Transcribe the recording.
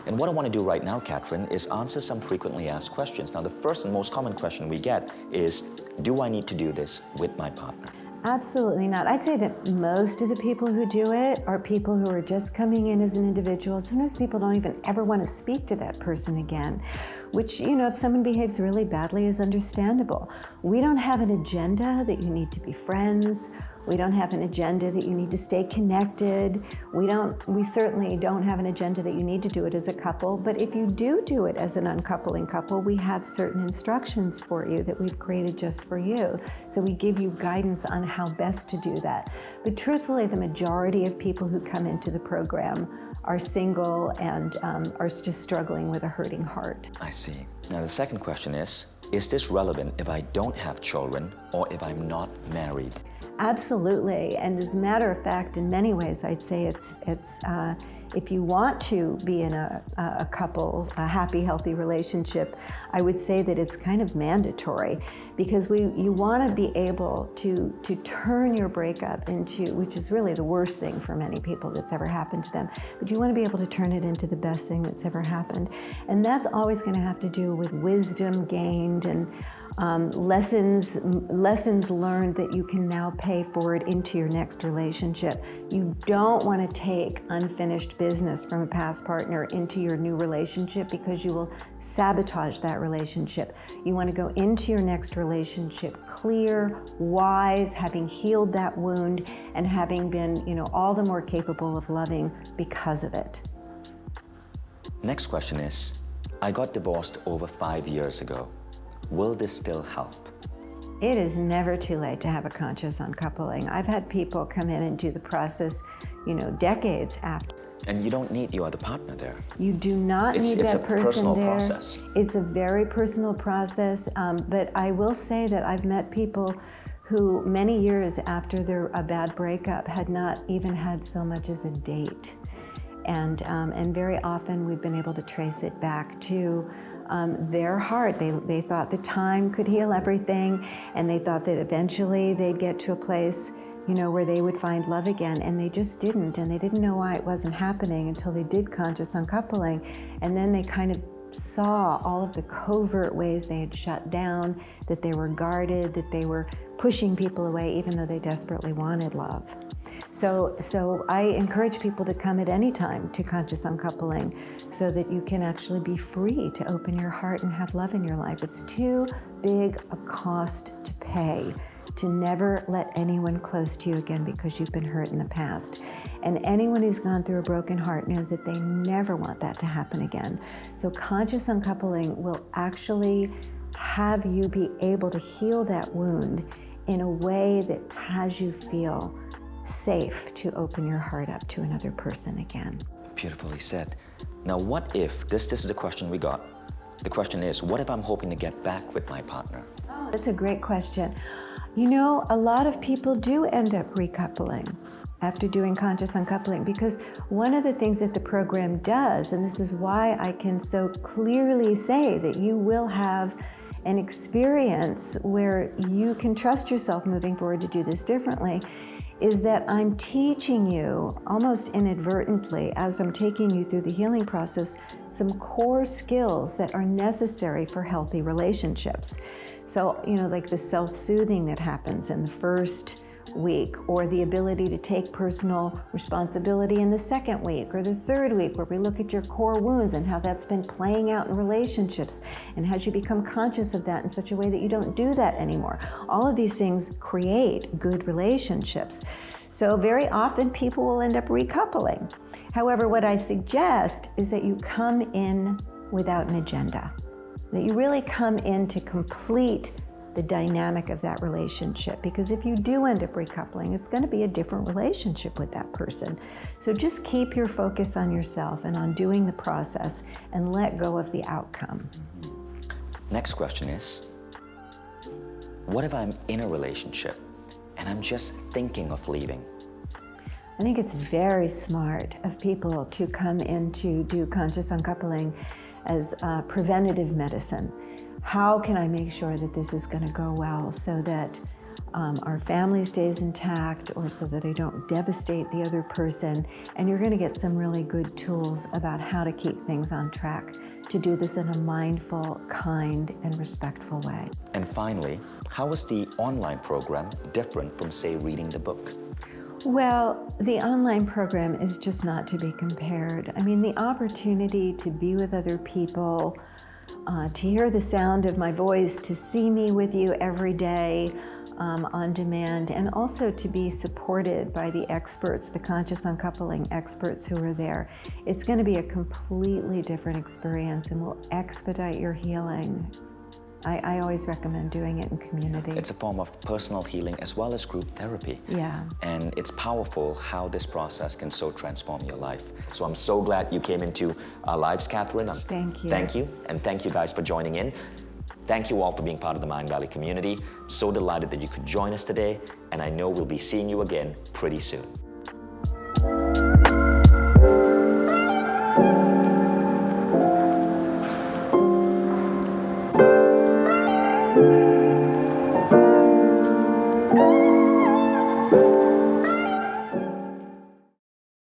And what I want to do right now, Katherine, is answer some frequently asked questions. Now, the first and most common question we get is, do I need to do this with my partner? Absolutely not. I'd say that most of the people who do it are people who are just coming in as an individual. Sometimes people don't even ever want to speak to that person again, which, if someone behaves really badly, is understandable. We don't have an agenda that you need to be friends. We don't have an agenda that you need to stay connected. We certainly don't have an agenda that you need to do it as a couple, but if you do it as an uncoupling couple, we have certain instructions for you that we've created just for you. So we give you guidance on how best to do that. But truthfully, the majority of people who come into the program are single and are just struggling with a hurting heart. I see. Now, the second question is this relevant if I don't have children or if I'm not married? Absolutely, and as a matter of fact, in many ways, I'd say it's if you want to be in a couple, a happy, healthy relationship, I would say that it's kind of mandatory, because you want to be able to turn your breakup into, which is really the worst thing for many people that's ever happened to them, but you want to be able to turn it into the best thing that's ever happened. And that's always going to have to do with wisdom gained and lessons learned that you can now pay forward into your next relationship. You don't want to take unfinished business from a past partner into your new relationship, because you will sabotage that relationship. You want to go into your next relationship clear, wise, having healed that wound, and having been, all the more capable of loving because of it. Next question is, I got divorced over 5 years ago. Will this still help? It is never too late to have a conscious uncoupling. I've had people come in and do the process, decades after. And you don't need your other partner there. You do not need that person there. It's a personal process. It's a very personal process, but I will say that I've met people who many years after a bad breakup had not even had so much as a date. And very often we've been able to trace it back to their heart. They thought the time could heal everything, and they thought that eventually they'd get to a place, where they would find love again, and they just didn't, and they didn't know why it wasn't happening until they did conscious uncoupling, and then they kind of saw all of the covert ways they had shut down, that they were guarded, that they were pushing people away even though they desperately wanted love. So I encourage people to come at any time to conscious uncoupling so that you can actually be free to open your heart and have love in your life. It's too big a cost to pay to never let anyone close to you again because you've been hurt in the past. And anyone who's gone through a broken heart knows that they never want that to happen again. So conscious uncoupling will actually have you be able to heal that wound in a way that has you feel safe to open your heart up to another person again. Beautifully said. Now, what if, this is the question we got. The question is, what if I'm hoping to get back with my partner? Oh, that's a great question. A lot of people do end up recoupling after doing conscious uncoupling, because one of the things that the program does, and this is why I can so clearly say that you will have an experience where you can trust yourself moving forward to do this differently, is that I'm teaching you almost inadvertently, as I'm taking you through the healing process, some core skills that are necessary for healthy relationships. So, like the self-soothing that happens in the first week, or the ability to take personal responsibility in the second week or the third week, where we look at your core wounds and how that's been playing out in relationships, and how you become conscious of that in such a way that you don't do that anymore. All of these things create good relationships. So very often people will end up recoupling. However, what I suggest is that you come in without an agenda, that you really come in to complete the dynamic of that relationship, because if you do end up recoupling, it's going to be a different relationship with that person. So just keep your focus on yourself and on doing the process, and let go of the outcome. Next question is, what if I'm in a relationship and I'm just thinking of leaving? I think it's very smart of people to come in to do conscious uncoupling as preventative medicine. How can I make sure that this is going to go well, so that our family stays intact, or so that I don't devastate the other person. And you're going to get some really good tools about how to keep things on track, to do this in a mindful, kind, and respectful way. And finally, how is the online program different from, say, reading the book? Well, the online program is just not to be compared. I mean, the opportunity to be with other people, to hear the sound of my voice, to see me with you every day on demand, and also to be supported by the experts, the Conscious Uncoupling experts who are there. It's going to be a completely different experience and will expedite your healing. I always recommend doing it in community. It's a form of personal healing as well as group therapy. Yeah. And it's powerful how this process can so transform your life. So I'm so glad you came into our lives, Katherine. Thank you. Thank you. And thank you guys for joining in. Thank you all for being part of the Mindvalley community. So delighted that you could join us today. And I know we'll be seeing you again pretty soon.